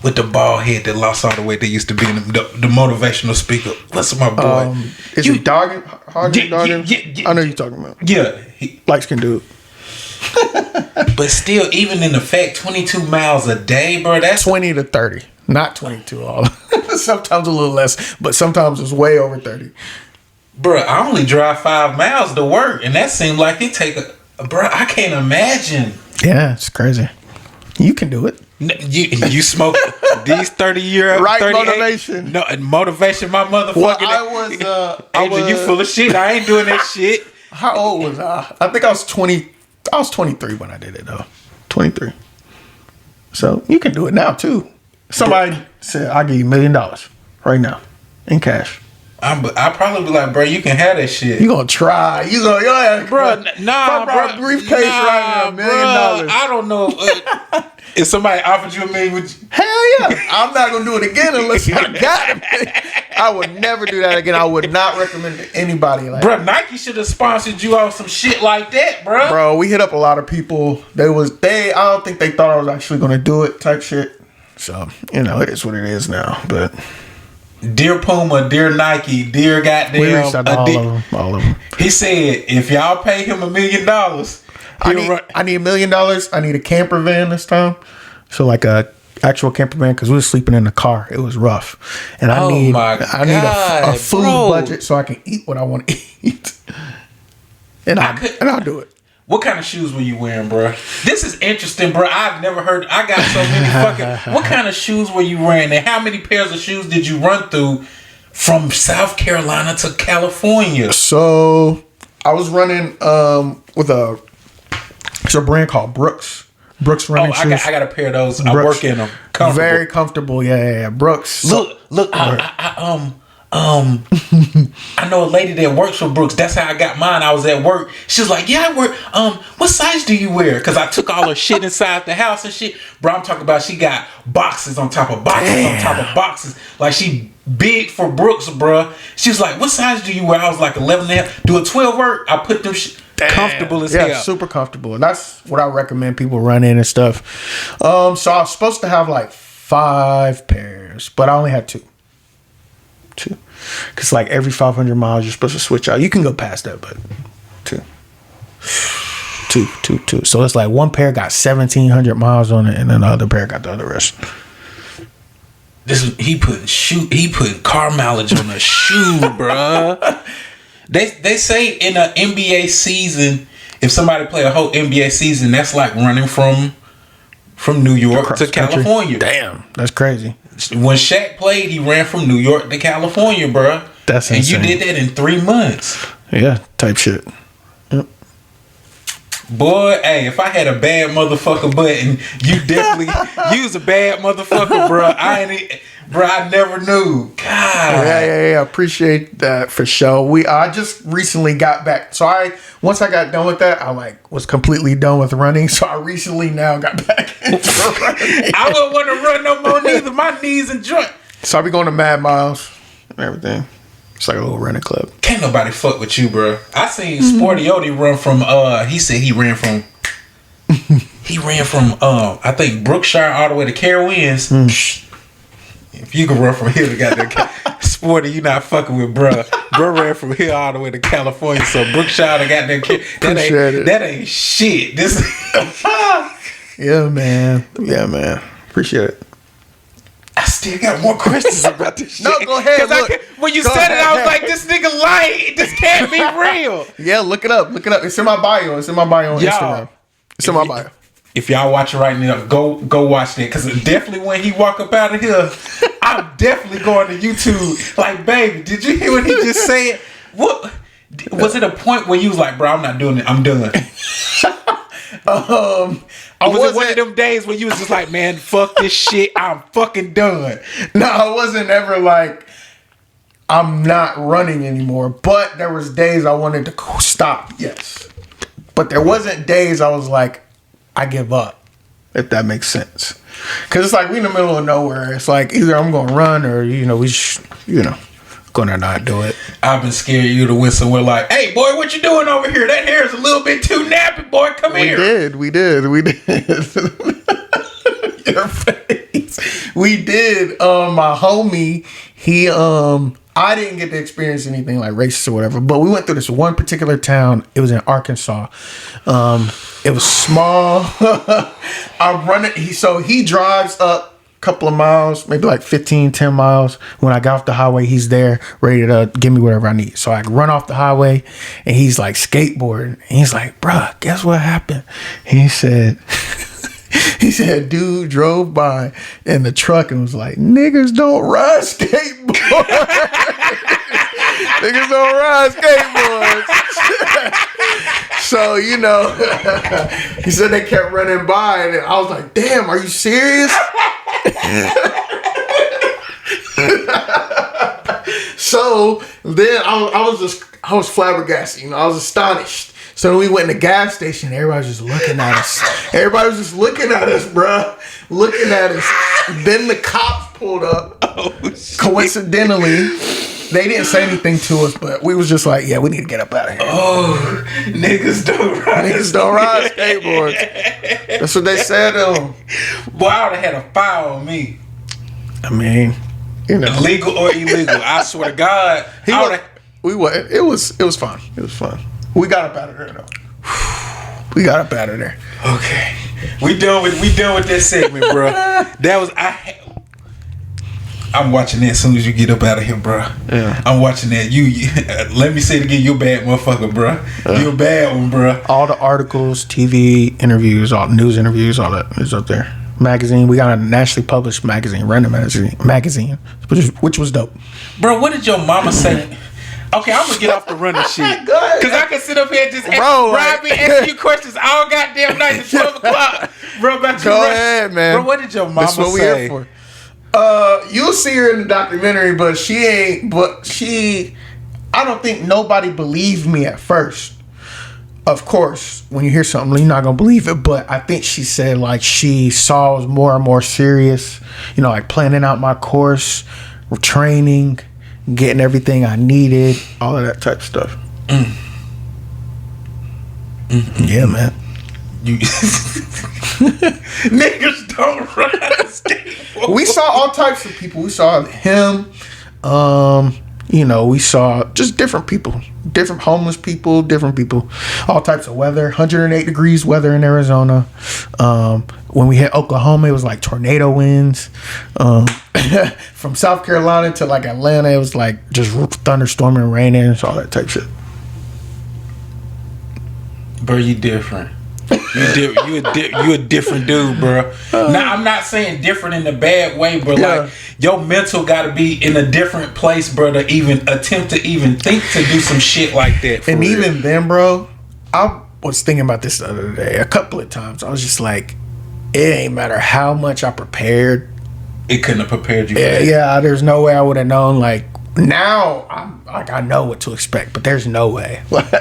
with the bald head that lost all the weight that used to be in the motivational speaker? What's my boy? Is it Dargan? I know you're talking about. Yeah. Light skin dude. But still, even in effect, 22 miles a day, bro, that's 20 to 30. Not 22 all. Sometimes a little less, but sometimes it's way over 30. Bro, I only drive 5 miles to work, and that seemed like it take bro, I can't imagine. Yeah, it's crazy. You can do it. You smoke these 30-year right motivation. No motivation, my motherfucker. Well, Adrian, you full of shit. I ain't doing that shit. How old was I? I think I was 20. I was 23 when I did it though. 23. So you can do it now too. Somebody said I'll give you $1 million right now in cash. I'll probably be like, bro, you can have that shit. You gonna try? You gonna, bro? Nah, bro. Briefcase right now, $1 million. I don't know. If somebody offered you $1 million, hell yeah, I'm not gonna do it again unless I got it. I would never do that again. I would not recommend it to anybody. Like, bro, Nike should have sponsored you on some shit like that, bro. Bro, we hit up a lot of people. I don't think they thought I was actually gonna do it. Type shit. So it is what it is now. But dear Puma, dear Nike, dear goddamn, we reached out to all of them. He said, if y'all pay him $1 million, I need $1 million. I need a camper van this time. So like a actual camper van, because we were sleeping in the car. It was rough, and I need a food budget so I can eat what I want to eat. And I'll do it. What kind of shoes were you wearing, bro? This is interesting, bro. I've never heard. I got so many fucking. What kind of shoes were you wearing, and how many pairs of shoes did you run through from South Carolina to California? So I was running with a brand called Brooks running shoes. I got a pair of those. I work in them. Very comfortable. Yeah. Brooks. Look. I know a lady that works for Brooks. That's how I got mine. I was at work. She was like, yeah, I work. What size do you wear? Because I took all her shit inside the house and shit. Bro, I'm talking about she got boxes on top of boxes on top of boxes. Like, she big for Brooks, bro. She was like, what size do you wear? I was like 11 and a half. Do a 12 work? I put them comfortable as hell. Yeah, super comfortable. And that's what I recommend people run in and stuff. So I was supposed to have like 5 pairs, but I only had 2. Because like every 500 miles you're supposed to switch out. You can go past that, but 2. So it's like one pair got 1,700 miles on it, and then the other pair got the other rest. He put car mileage on a shoe, bruh. They say in an NBA season, if somebody play a whole NBA season, that's like running from New York to California. Damn, that's crazy. When Shaq played, he ran from New York to California, bruh. That's insane. And you did that in 3 months. Yeah, type shit. Yep. Boy, hey, if I had a bad motherfucker button, you was a bad motherfucker, bro. I never knew. God. Yeah. Appreciate that for sure. I just recently got back. So once I got done with that, I was completely done with running. So I recently now got back into running. I wouldn't want to run no more neither. My knees and joint. So I be going to Mad Miles and everything. It's like a little running club. Can't nobody fuck with you, bro. I seen Sporty Odie run from. He said he ran from. I think Brookshire all the way to Carowinds. If you can run from here to goddamn Sporty, you not fucking with bruh. Bruh ran from here all the way to California, so Brookshire to goddamn that ain't shit. This. Yeah, man. Appreciate it. I still got more questions about this shit. No, go ahead. When you said it, I was like, this nigga lying. This can't be real. Yeah, look it up. It's in my bio. It's in my bio on Instagram. It's in my bio. If y'all watching right now, go watch that. Because definitely when he walk up out of here, I'm definitely going to YouTube. Like, baby, did you hear what he just said? What was it a point where you was like, bro, I'm not doing it. I'm done. Was it one of them days where you was just like, man, fuck this shit, I'm fucking done? No, I wasn't ever like, I'm not running anymore. But there was days I wanted to stop, yes. But there wasn't days I was like, I give up, if that makes sense. Because it's like we in the middle of nowhere. It's like either I'm going to run or, going to not do it. I've been scared you to win somewhere like, hey, boy, what you doing over here? That hair is a little bit too nappy, boy. Come here. We did. Your face. We did. My homie, he, I didn't get to experience anything like racist or whatever, but we went through this one particular town. It was in Arkansas. It was small. I'm running. He drives up couple of miles, maybe like 10 miles. When I got off the highway, he's there ready to give me whatever I need. So I run off the highway and he's like skateboarding. And he's like, bruh, guess what happened? He said, dude drove by in the truck and was like, niggas don't ride skateboards. Niggas don't ride skateboards. So, he said they kept running by and I was like, damn, are you serious? So then I was flabbergasted, I was astonished. So then we went in the gas station, everybody was just looking at us. Everybody was just looking at us, bruh. Looking at us. Then the cops pulled up. Coincidentally, they didn't say anything to us, but we was just like, yeah, we need to get up out of here. Oh, niggas don't ride skateboards. That's what they said to them. Boy, I would have had a file on me. I mean, legal or illegal. I swear to God, it was fun. It was fun. We got up out of there though. We got up out of there. Okay, we done with this segment, bro. I'm watching that as soon as you get up out of here, bro. Yeah. I'm watching that. You let me say it again. You a bad motherfucker, bro. You a bad one, bro. All the articles, TV interviews, all news interviews, all that is up there. Magazine. We got a nationally published magazine, Random magazine, which was dope. Bro, what did your mama say? Okay, I'm gonna get off the running shit. Cause I can sit up here and just ask you questions all goddamn night at 12 o'clock. Bro, about Go ahead, man. Bro, what did your mama That's what say? We're here for. You'll see her in the documentary, but I don't think nobody believed me at first. Of course, when you hear something, you're not gonna believe it, but I think she said like she saw I was more and more serious, like planning out my course, training, getting everything I needed, all of that type of stuff. Yeah, man. Niggas don't run out of skateboard. We saw all types of people. We saw him. We saw just different people, different homeless people, different people, all types of weather. 108 degrees weather in Arizona. When we hit Oklahoma, it was like tornado winds. From South Carolina to like Atlanta, it was like just thunderstorming and raining and all that type shit. Bro, you different. You a different dude, bro. Now I'm not saying different in a bad way, but like your mental got to be in a different place, bro, to even attempt to even think to do some shit like that. And real. Even then, bro, was thinking about this the other day. A couple of times, I was just like, it ain't matter how much I prepared. It couldn't have prepared you for that. Yeah, there's no way I would have known. Like, now, I know what to expect, but there's no way. Like,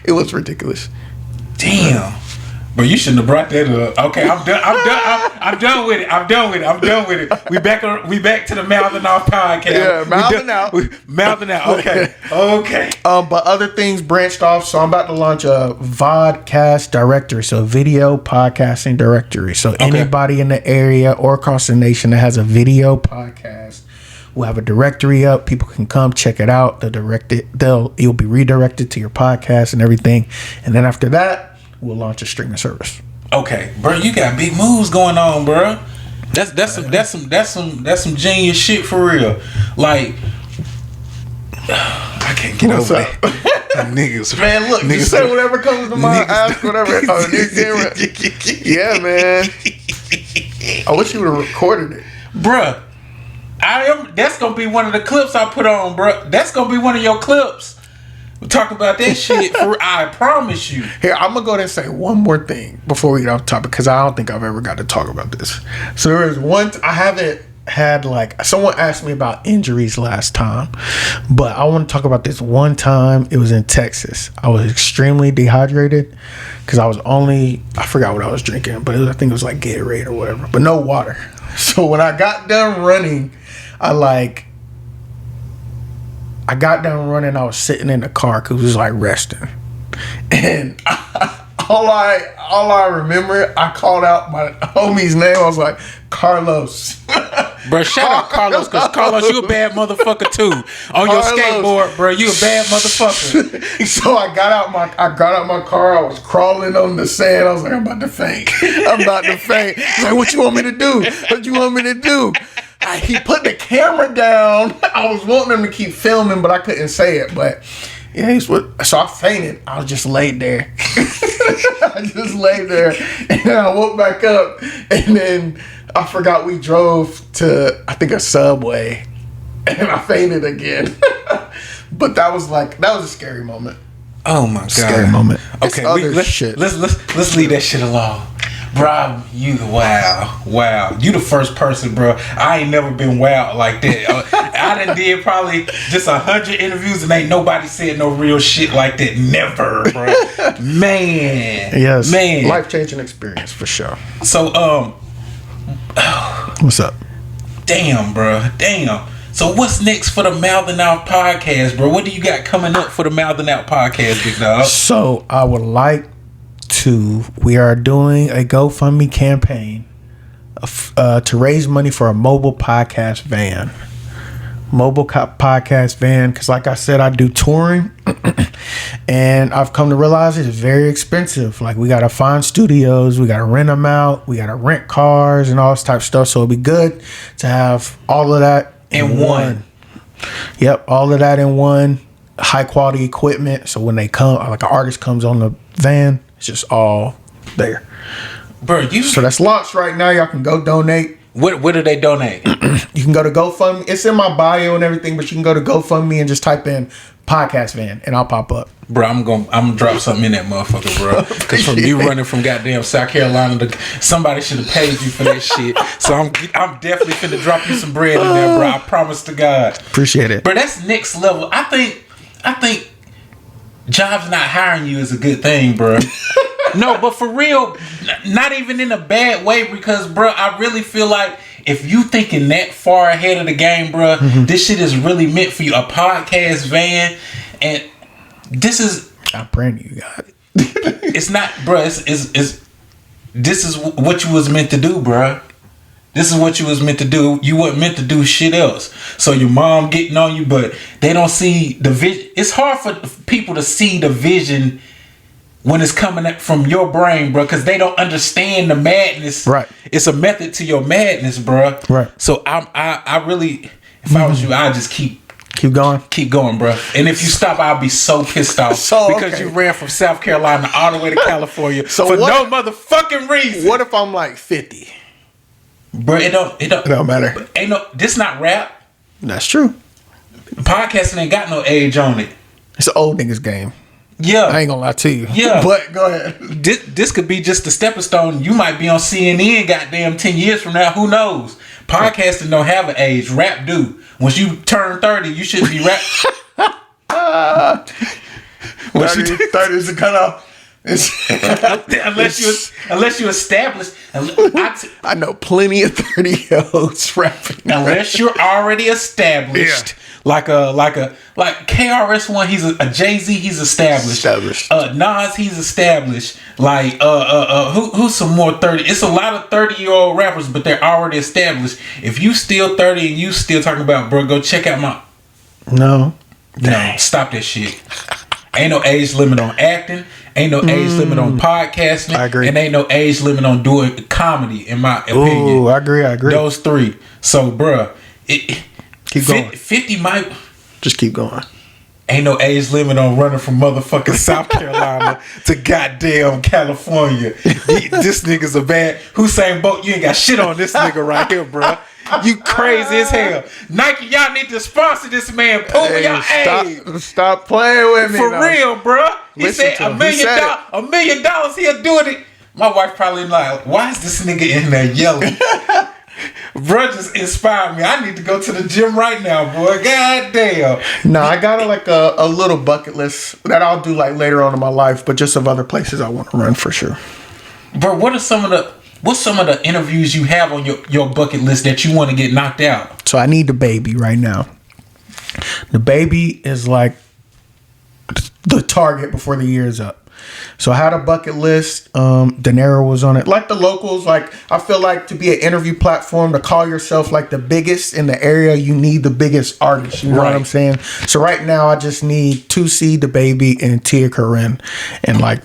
it was ridiculous. Damn. Bro, you shouldn't have brought that up. Okay, I'm done. I'm done with it. We back to the Mouthing Off podcast. Yeah, Mouthing Out. Mouthing Out. Okay. But other things branched off. So I'm about to launch a vodcast directory, so video podcasting directory. So anybody in the area or across the nation that has a video podcast, we'll have a directory up. People can come check it out. You'll be redirected to your podcast and everything. And then after that, we'll launch a streaming service. Okay, bro, you got big moves going on, bro. That's some genius shit for real. Like, I can't get over it. Niggas, man, look, just say whatever comes to mind. Ask whatever. Yeah, man. I wish you would have recorded it, bruh. That's gonna be one of the clips I put on, bruh. That's gonna be one of your clips. We'll talk about that shit. I promise you. Here, I'm gonna go ahead and say one more thing before we get off topic, because I don't think I've ever got to talk about this. So there is one. I haven't had, like, someone asked me about injuries last time, but I want to talk about this one time. It was in Texas. I was extremely dehydrated because I forgot what I was drinking, but I think it was like Gatorade or whatever, but no water. So when I got done running, I got done running. I was sitting in the car because it was like resting, and all I remember, I called out my homie's name. I was like, Carlos. Bro, shout out Carlos, because Carlos, you a bad motherfucker too. On your skateboard, bro, you a bad motherfucker. So I got out my car. I was crawling on the sand. I was like, I'm about to faint. He's like, what you want me to do? He put the camera down. I was wanting him to keep filming, but I couldn't say it. But yeah, so I fainted. I was just laid there. And then I woke back up, and then I forgot we drove to, I think, a Subway, and I fainted again. But that was a scary moment. Oh my god, scary moment. Okay, let's leave that shit alone. Bro, wow. You the first person, bro. I ain't never been wild like that. I done did probably just 100 interviews and ain't nobody said no real shit like that. Never, bro. Man. Yes. Man. Life-changing experience for sure. So, what's up? Damn, bro. So what's next for the Mouthing Out podcast, bro? What do you got coming up for the Mouthing Out podcast, big dog? So I would like we are doing a GoFundMe campaign to raise money for a mobile podcast van. Because like I said, I do touring, and I've come to realize it's very expensive. Like, we gotta find studios, we gotta rent them out, we gotta rent cars and all this type of stuff. So it'd be good to have all of that in one. Yep, all of that in one. High quality equipment, so when they come, like an artist comes on the van, it's just all there. Bro, so that's launched right now. Y'all can go donate. What do they donate? You can go to GoFundMe. It's in my bio and everything, but you can go to GoFundMe and just type in podcast van and I'll pop up. Bro, I'm gonna drop something in that motherfucker, bro. Because from you running from goddamn South Carolina, somebody should have paid you for that shit. So I'm definitely finna drop you some bread in there, bro. I promise to God. Appreciate it. Bro, that's next level. I think jobs not hiring you is a good thing, bro. No, but for real, not even in a bad way, because, bro, I really feel like if you thinking that far ahead of the game, bro, this shit is really meant for you. A podcast van, and this is... I'm praying you got it. It's not, bro, this is what you was meant to do, bro. This is what you was meant to do. You weren't meant to do shit else. So your mom getting on you, but they don't see the vision. It's hard for people to see the vision when it's coming up from your brain, bro, because they don't understand the madness. Right. It's a method to your madness, bro. Right. So I really, if I was you, I'd just keep going, bro. And if you stop, I'll be so pissed off because you ran from South Carolina all the way to California for no motherfucking reason. What if I'm like 50? Bro, it don't matter. This not rap. That's true. Podcasting ain't got no age on it. It's an old niggas game. Yeah. I ain't gonna lie to you. Yeah. But go ahead. This could be just a stepping stone. You might be on CNN goddamn 10 years from now. Who knows? Podcasting don't have an age. Rap do. Once you turn 30, you shouldn't be rap. 30 is the cutoff. unless you establish. I know plenty of 30-year-olds rapping. Unless you're already established. Yeah. Like KRS-One, he's a Jay-Z, he's established. Nas, he's established. Like who's some more 30? It's a lot of 30-year-old rappers, but they're already established. If you still 30 and you still talking about, bro, go check out my. No, stop that shit. Ain't no age limit on acting. Ain't no age limit on podcasting. I agree. And ain't no age limit on doing comedy, in my opinion. Ooh, I agree. Those three. So, bruh, keep going. 50 might. Just keep going. Ain't no age limit on running from motherfucking South Carolina to goddamn California. This nigga's a bad Hussein Bolt. You ain't got shit on this nigga right here, bruh. You crazy as hell. Nike, y'all need to sponsor this man. Pull your age. Stop playing with me. For real, bruh. He said $1 million. He'll do it. My wife probably like, why is this nigga in there yelling? Bruh just inspired me. I need to go to the gym right now, boy. God damn. No, I got a little bucket list that I'll do like later on in my life, but just of other places I want to run for sure. Bro, what's some of the interviews you have on your bucket list that you want to get knocked out? So I need the baby right now. The baby is like the target before the year is up. So I had a bucket list. De Niro was on it. Like the locals, like I feel like to be an interview platform, to call yourself like the biggest in the area, you need the biggest artist. You know what I'm saying? So right now I just need 2C, the baby, and Tia Corinne. And like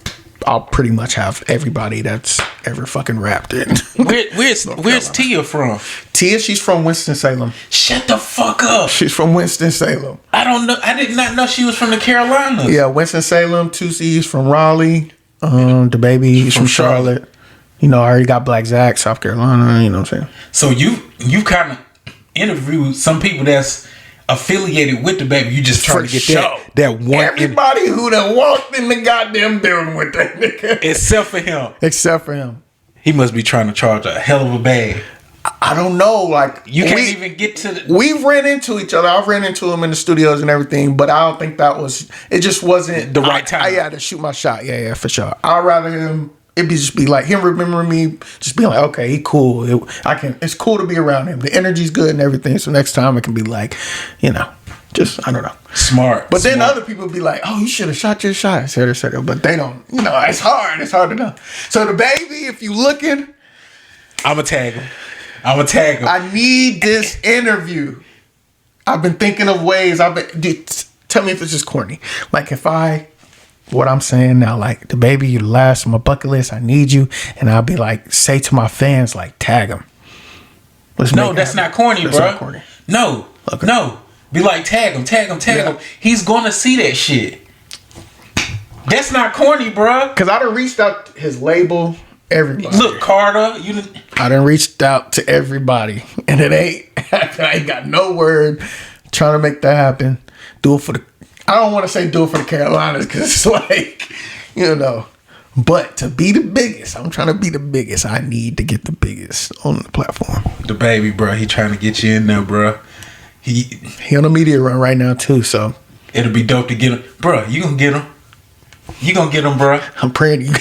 I'll pretty much have everybody that's ever fucking rapped in. Where's Tia from? Tia, she's from Winston-Salem. Shut the fuck up. She's from Winston-Salem. I don't know. I did not know she was from the Carolinas. Yeah, Winston-Salem. 2C's from Raleigh. The baby, he's from Charlotte. You know, I already got Black Zach, South Carolina. You know what I'm saying? So you kind of interviewed some people that's affiliated with the baby. You just trying to get that one. Everybody who done walked in the goddamn building with that nigga. Except for him. He must be trying to charge a hell of a bag. I don't know. Like you can't even get to the. We've ran into each other. I've ran into him in the studios and everything, but I don't think that was. It just wasn't the right time. I had to shoot my shot. Yeah, for sure. I'd rather him. It'd just be like him remembering me, just being like, okay, he cool. It's cool to be around him. The energy's good and everything. So next time it can be like, you know, just I don't know. Smart. But then other people be like, oh, you should have shot your shot, etc. But they don't. You know, it's hard. It's hard to know. So the baby, if you looking, I'ma tag him. I need this interview. I've been thinking of ways. Dude, tell me if it's just corny. Like what I'm saying now, like the baby, you the last on my bucket list. I need you, and I'll be like, say to my fans, like, tag him. No, that's not corny, that's bro. Not corny. No, okay. No. Be like, tag him. He's gonna see that shit. That's not corny, bro. Cause I done reached out to his label, everybody. Look, Carter, I done reached out to everybody, and I ain't got no word trying to make that happen. I don't want to say do it for the Carolinas because it's like, you know. But to be the biggest, I'm trying to be the biggest. I need to get the biggest on the platform. The baby, bro. He trying to get you in there, bro. He on a media run right now too, so it'll be dope to get him, bro. You gonna get him, bro. I'm praying you.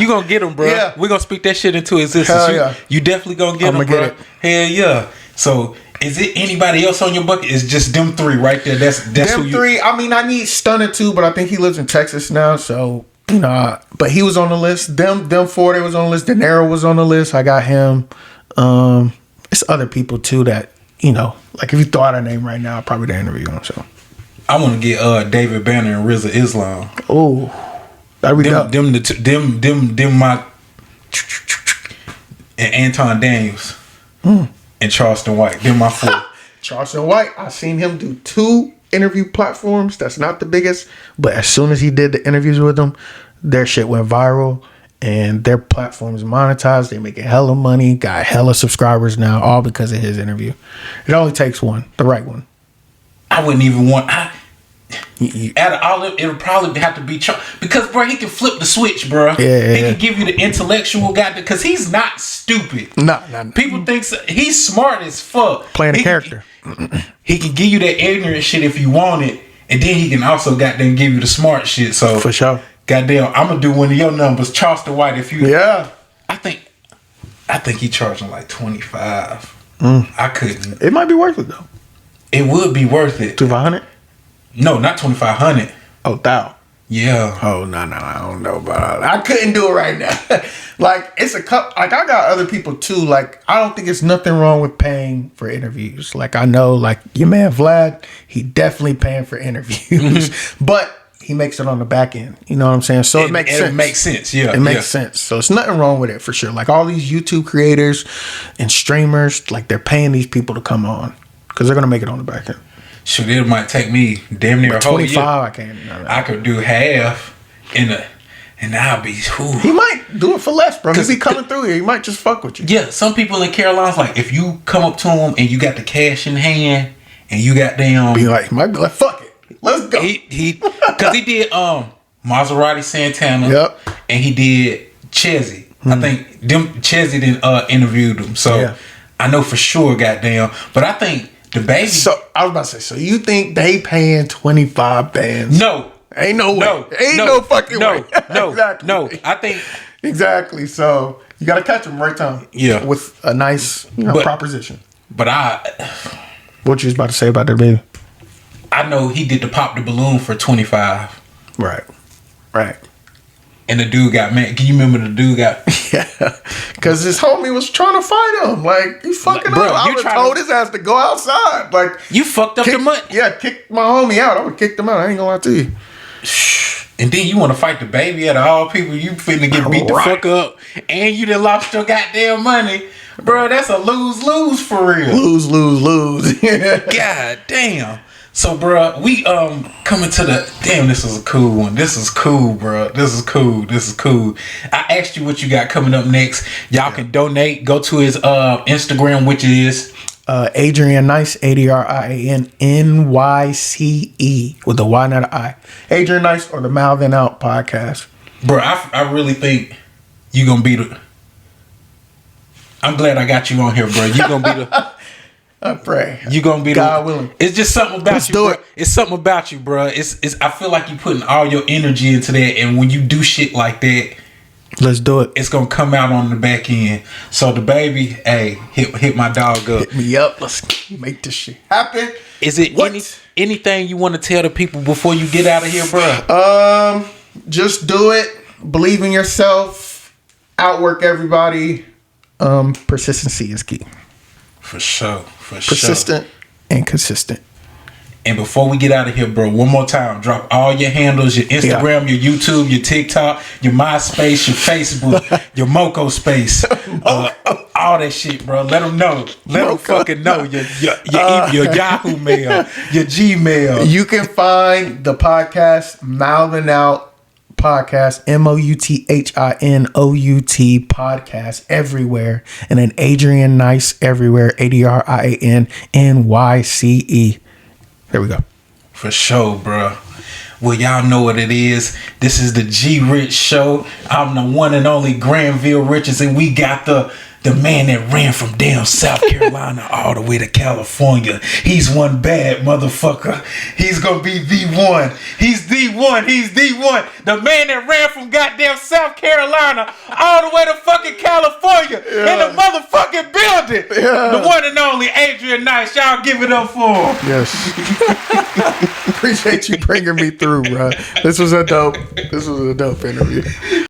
You gonna get him, bro. Yeah. We gonna speak that shit into existence. Hell yeah. You definitely gonna get him, bro. Hell yeah. So. Is it anybody else on your bucket? It's just them three right there. That's them who three. I mean, I need Stunner too, but I think he lives in Texas now. So you know, but he was on the list. Them four, they was on the list. De Niro was on the list. I got him. It's other people too that you know. Like if you throw out a name right now, I'll probably the interview him. So I want to get David Banner and RZA Islam. Oh, that'd be dope. Them my and Anton Daniels. And Charleston White. They're my four. Charleston White, I seen him do 2 interview platforms. That's not the biggest. But as soon as he did the interviews with them, their shit went viral. And their platform is monetized. They making hella money. Got hella subscribers now. All because of his interview. It only takes one. The right one. I wouldn't even want... Out of all of it, it'll probably have to be because, bro, he can flip the switch, bro. He can give you the intellectual guy because he's not stupid. No. People think he's smart as fuck. Playing a character. He can give you that ignorant shit if you want it, and then he can also goddamn give you the smart shit. So for sure, goddamn, I'm gonna do one of your numbers, Charleston White. If you, I think he charging like 25. I couldn't. It might be worth it though. It would be worth it. 2,500? No, not 2,500. Oh, thou. Yeah. Oh no, I don't know about it. I couldn't do it right now. Like it's a cup. Like I got other people too. Like I don't think it's nothing wrong with paying for interviews. Like I know, like your man Vlad, he definitely paying for interviews, but he makes it on the back end. You know what I'm saying? So it makes sense. It makes sense. Yeah, it makes sense. So it's nothing wrong with it for sure. Like all these YouTube creators and streamers, like they're paying these people to come on because they're gonna make it on the back end. Shoot, it might take me damn near a whole 25. year. I can't. I could do half and I'll be. Whew. He might do it for less, bro. He be coming through here. He might just fuck with you. Yeah, some people in Carolinas, like if you come up to him and you got the cash in hand and you got damn, might be like, fuck it, let's go. Because he did Maserati Santana. Yep. And he did Chezzy. I think Chezzy didn't interviewed him, so I know for sure, goddamn. But I think the baby. So I was about to say, so you think they paying 25 bands? No. Ain't no way. Ain't no fucking way. No. Exactly. No. I think exactly. So you got to catch them right time. Yeah. With a nice proposition. But what you was about to say about that baby? I know he did the pop the balloon for 25. Right. And the dude got mad. Can you remember the dude got? Yeah. Because his homie was trying to fight him. Like, you fucking up. I would have told his ass to go outside. Like, you fucked up the money. Yeah, kicked my homie out. I would have kicked him out. I ain't gonna lie to you. And then you want to fight the baby out of all people. You finna get beat the fuck up. And you done lost your goddamn money. Bro, that's a lose-lose for real. Lose. God damn. So, bro, we coming to the damn. This is a cool one. This is cool, bro. This is cool. I asked you what you got coming up next. Y'all can donate. Go to his Instagram, which is Adrian Nyce, ADRIAN NYCE with the Y not an I. Adrian Nyce or the Mouthinout podcast. Bro, I really think you gonna be the. I'm glad I got you on here, bro. You gonna be the. I pray. You gonna be God willing. It's just something about Let's you, do bro. it. It's something about you, bro. It's. I feel like you putting all your energy into that, and when you do shit like that, let's do it. It's gonna come out on the back end. So the baby, hey, hit my dog up. Hit me up. Let's make this shit happen. Is it anything you want to tell the people before you get out of here, bro? Just do it. Believe in yourself. Outwork everybody. Persistency is key. For sure. Persistent and consistent. And before we get out of here, bro, one more time, drop all your handles, your Instagram, your YouTube, your TikTok, your MySpace, your Facebook, your Moco space, all that shit, bro. Let them know. Let them fucking know. Your Yahoo mail, your Gmail. You can find the podcast Mouthinout podcast, MOUTHINOUT podcast everywhere, and then Adrian Nyce everywhere, ADRIAN NYCE. There we go. For sure, bro. Well, y'all know what it is. This is the G Rich Show. I'm the one and only Granville Richards, and we got the man that ran from damn South Carolina all the way to California. He's one bad motherfucker. He's gonna be the one. He's the one. The man that ran from goddamn South Carolina all the way to fucking California in the motherfucking building. Yeah. The one and only Adrian Nyce. Y'all give it up for him. Yes. Appreciate you bringing me through, bro. This was a dope interview.